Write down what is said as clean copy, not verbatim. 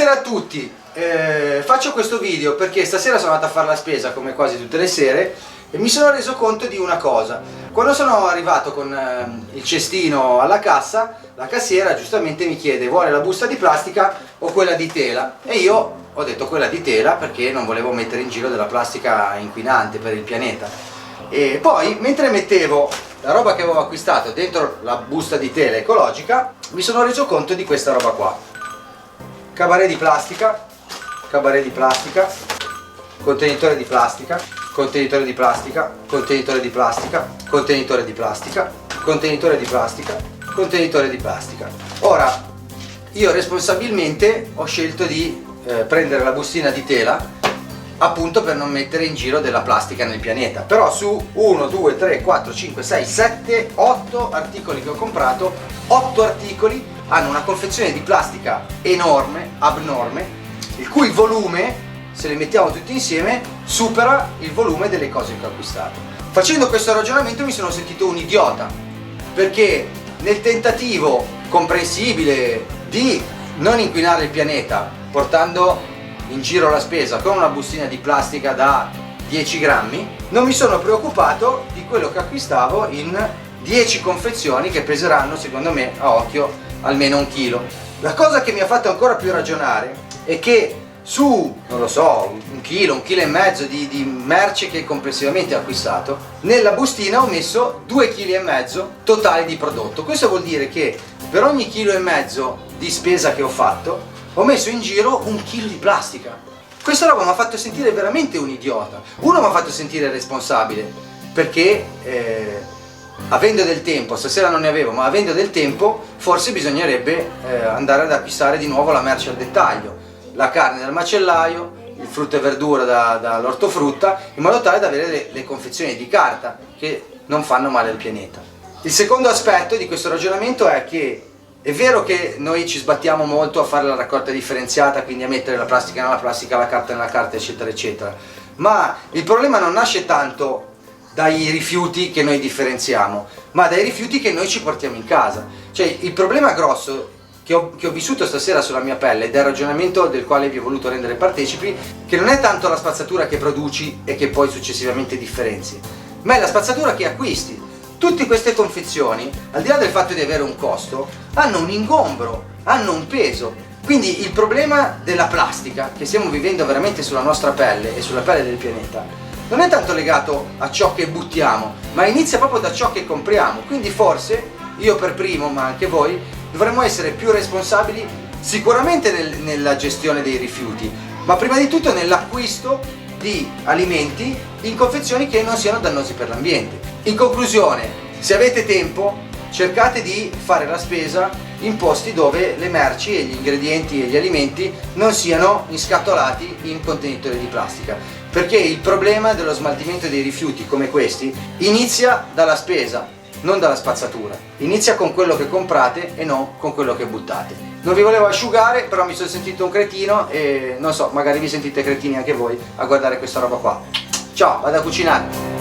Buonasera a tutti, faccio questo video perché stasera sono andato a fare la spesa come quasi tutte le sere e mi sono reso conto di una cosa. Quando sono arrivato con il cestino alla cassa, la cassiera giustamente mi chiede: vuole la busta di plastica o quella di tela? E io ho detto quella di tela perché non volevo mettere in giro della plastica inquinante per il pianeta. E poi, mentre mettevo la roba che avevo acquistato dentro la busta di tela ecologica, mi sono reso conto di questa roba qua. Cabaret di plastica, contenitore di plastica, contenitore di plastica, contenitore di plastica, contenitore di plastica, contenitore di plastica, contenitore di plastica. Ora, io responsabilmente ho scelto di prendere la bustina di tela appunto per non mettere in giro della plastica nel pianeta. Però su 1, 2, 3, 4, 5, 6, 7, 8 articoli che ho comprato, 8 articoli hanno una confezione di plastica enorme, abnorme, il cui volume, se le mettiamo tutti insieme, supera il volume delle cose che ho acquistato. Facendo questo ragionamento mi sono sentito un idiota, perché nel tentativo comprensibile di non inquinare il pianeta portando in giro la spesa con una bustina di plastica da 10 grammi, non mi sono preoccupato di quello che acquistavo in 10 confezioni che peseranno, secondo me, a occhio, almeno 1 chilo. La cosa che mi ha fatto ancora più ragionare è che su, non lo so, 1 chilo e mezzo di merce che complessivamente ho acquistato, nella bustina ho messo 2,5 kg totali di prodotto. Questo vuol dire che per ogni 1,5 kg di spesa che ho fatto ho messo in giro 1 chilo di plastica. Questa roba mi ha fatto sentire veramente un idiota. Uno, mi ha fatto sentire responsabile perché avendo del tempo, stasera non ne avevo, ma avendo del tempo forse bisognerebbe andare ad acquistare di nuovo la merce al dettaglio, la carne dal macellaio, il frutto e verdura dall'ortofrutta, in modo tale da avere le confezioni di carta che non fanno male al pianeta. Il secondo aspetto di questo ragionamento è che è vero che noi ci sbattiamo molto a fare la raccolta differenziata, quindi a mettere la plastica nella plastica, la carta nella carta, eccetera eccetera, ma il problema non nasce tanto dai rifiuti che noi differenziamo, ma dai rifiuti che noi ci portiamo in casa. Cioè, il problema grosso che ho vissuto stasera sulla mia pelle, ed è il ragionamento del quale vi ho voluto rendere partecipi, che non è tanto la spazzatura che produci e che poi successivamente differenzi, ma è la spazzatura che acquisti. Tutte queste confezioni, al di là del fatto di avere un costo, hanno un ingombro, hanno un peso. Quindi il problema della plastica che stiamo vivendo veramente sulla nostra pelle e sulla pelle del pianeta non è tanto legato a ciò che buttiamo, ma inizia proprio da ciò che compriamo. Quindi forse, io per primo, ma anche voi, dovremmo essere più responsabili sicuramente nella gestione dei rifiuti, ma prima di tutto nell'acquisto di alimenti in confezioni che non siano dannosi per l'ambiente. In conclusione, se avete tempo, cercate di fare la spesa in posti dove le merci e gli ingredienti e gli alimenti non siano inscatolati in contenitori di plastica, perché il problema dello smaltimento dei rifiuti come questi inizia dalla spesa, non dalla spazzatura. Inizia con quello che comprate e non con quello che buttate. Non vi volevo asciugare, però mi sono sentito un cretino e non so, magari vi sentite cretini anche voi a guardare questa roba qua. Ciao, vado a cucinare!